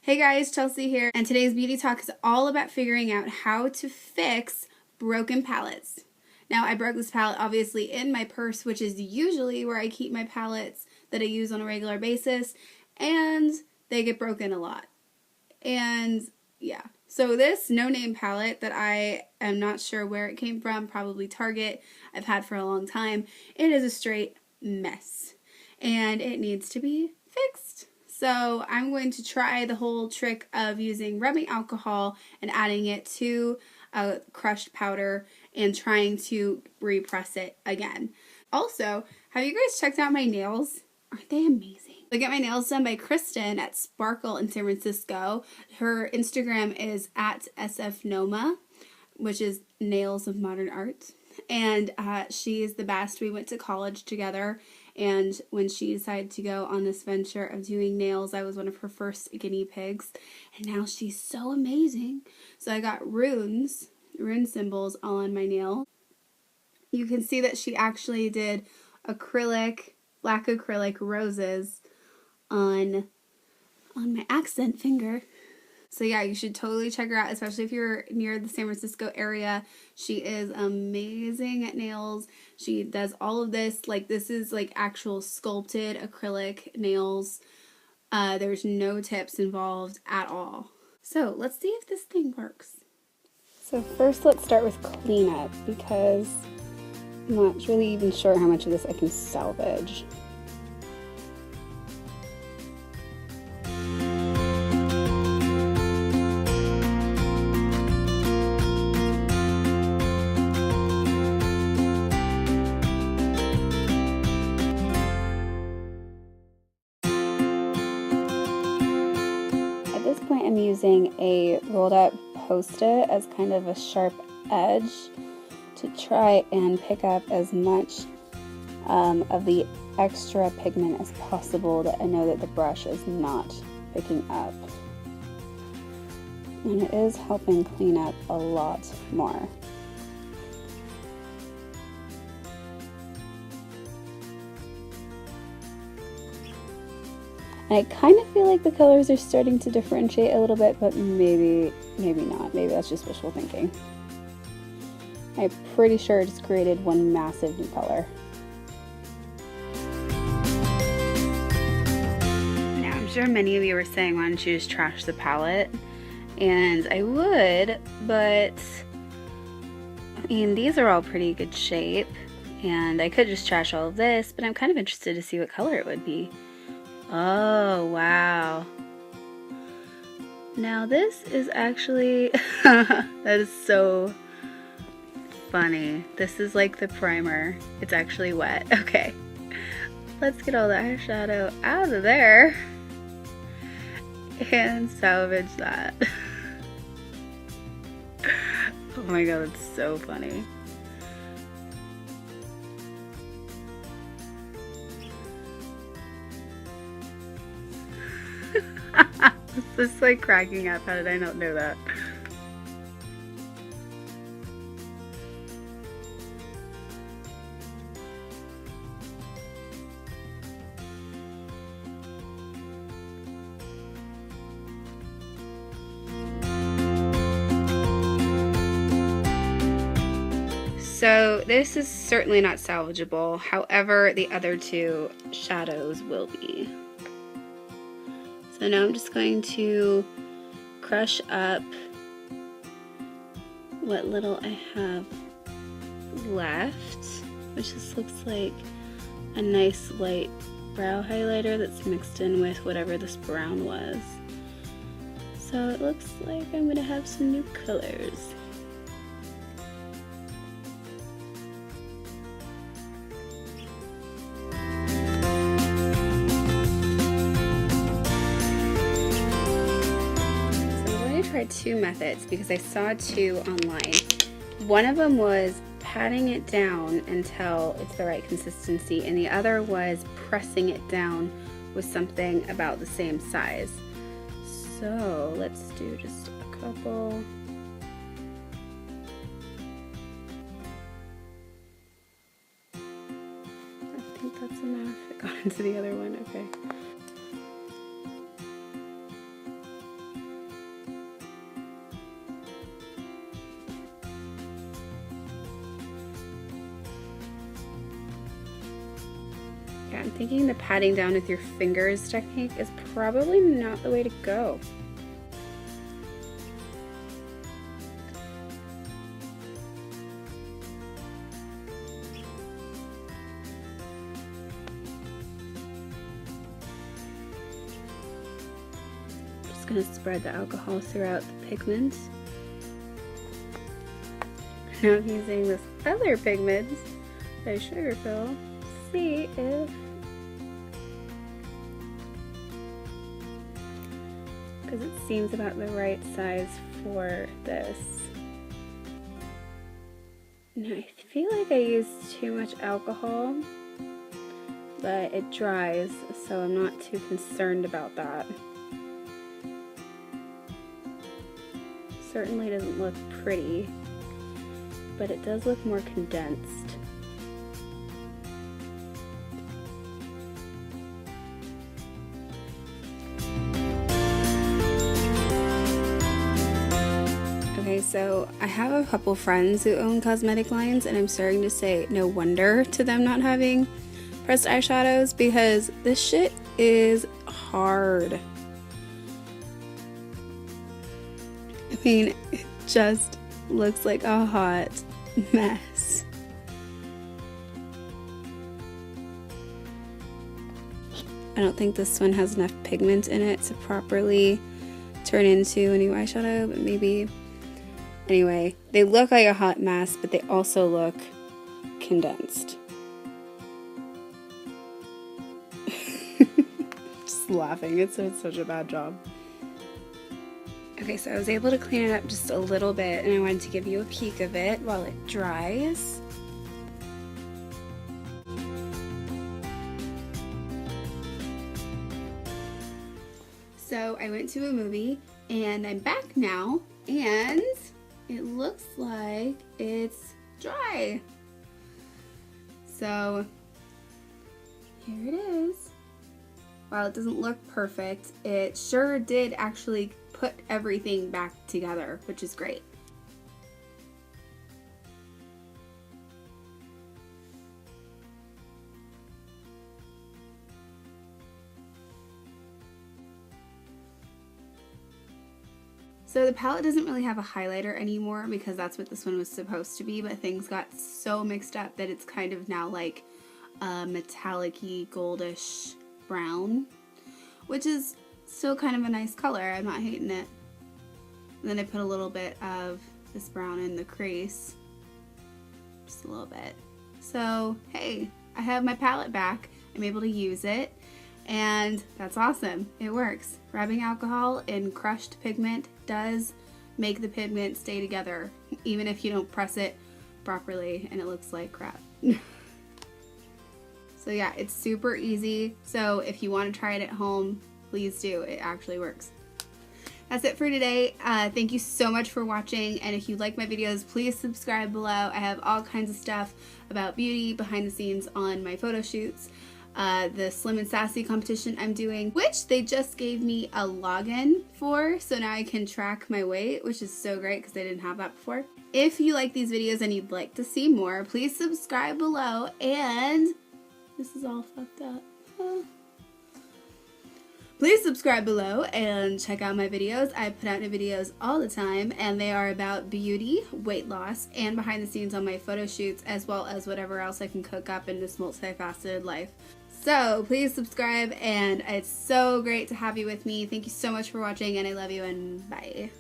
Hey guys, Chelsea here, and today's beauty talk is all about figuring out how to fix broken palettes. Now, I broke this palette obviously in my purse, which is usually where I keep my palettes that I use on a regular basis, and they get broken a lot. And yeah, so this no-name palette that I am not sure where it came from, probably Target, I've had for a long time, it is a straight mess, and it needs to be fixed. So I'm going to try the whole trick of using rubbing alcohol and adding it to a crushed powder and trying to repress it again. Also, have you guys checked out my nails? Aren't they amazing? I get my nails done by Kristen at Sparkle in San Francisco. Her Instagram is at sfnoma, which is Nails of Modern Art. And she is the best. We went to college together, and when she decided to go on this venture of doing nails, I was one of her first guinea pigs, and now she's so amazing. So I got rune symbols all on my nail. You can see that she actually did acrylic, black acrylic roses on my accent finger. So yeah, you should totally check her out, especially if you're near the San Francisco area. She is amazing at nails. She does all of this. Like, this is like actual sculpted acrylic nails. There's no tips involved at all. So let's see if this thing works. So first let's start with cleanup, because I'm not really even sure how much of this I can salvage. At this point, I'm using a rolled up Post-it as kind of a sharp edge to try and pick up as much of the extra pigment as possible that I know that the brush is not picking up. And it is helping clean up a lot more. And I kind of feel like the colors are starting to differentiate a little bit, but maybe not. Maybe that's just wishful thinking. I'm pretty sure it just created one massive new color. Now, I'm sure many of you are saying, why don't you just trash the palette? And I would, but I mean, these are all pretty good shape, and I could just trash all of this, but I'm kind of interested to see what color it would be. Oh, wow. Now this is actually, that is so funny. This is like the primer. It's actually wet. Okay. Let's get all the eyeshadow out of there and salvage that. Oh my god, that's so funny. This is like cracking up. How did I not know that? So this is certainly not salvageable. However, the other two shadows will be. So now I'm just going to crush up what little I have left, which just looks like a nice light brow highlighter that's mixed in with whatever this brown was. So it looks like I'm going to have some new colors. Tried two methods because I saw two online. One of them was patting it down until it's the right consistency, and the other was pressing it down with something about the same size. So let's do just a couple. I think that's enough. It got into the other one. Okay. I'm thinking the patting down with your fingers technique is probably not the way to go. Just gonna spread the alcohol throughout the pigment. Now I'm using this other pigment by Sugarfill. See if because it seems about the right size for this. Now I feel like I used too much alcohol, but it dries, so I'm not too concerned about that. Certainly doesn't look pretty, but it does look more condensed. Okay, so I have a couple friends who own cosmetic lines, and I'm starting to say no wonder to them not having pressed eyeshadows, because this shit is hard. I mean, it just looks like a hot mess. I don't think this one has enough pigment in it to properly turn into a new eyeshadow, but maybe. Anyway, they look like a hot mess, but they also look condensed. Just laughing, it's such a bad job. Okay, so I was able to clean it up just a little bit, and I wanted to give you a peek of it while it dries. So I went to a movie, and I'm back now, and it looks like it's dry. So here it is. While it doesn't look perfect, it sure did actually put everything back together, which is great. So the palette doesn't really have a highlighter anymore because that's what this one was supposed to be, but things got so mixed up that it's kind of now like a metallic-y goldish brown, which is still kind of a nice color. I'm not hating it. And then I put a little bit of this brown in the crease, just a little bit. So hey, I have my palette back. I'm able to use it, and that's awesome. It works. Rubbing alcohol in crushed pigment does make the pigment stay together, even if you don't press it properly and it looks like crap. So yeah, it's super easy. So if you want to try it at home, please do. It actually works. That's it for today. Thank you so much for watching, and if you like my videos, please subscribe below. I have all kinds of stuff about beauty behind the scenes on my photo shoots. The Slim and Sassy competition I'm doing, which they just gave me a login for, so now I can track my weight, which is so great because I didn't have that before. If you like these videos and you'd like to see more, please subscribe below, and this is all fucked up. Please subscribe below and check out my videos. I put out new videos all the time, and they are about beauty, weight loss, and behind the scenes on my photo shoots, as well as whatever else I can cook up in this multifaceted life. So please subscribe, and it's so great to have you with me. Thank you so much for watching, and I love you, and bye.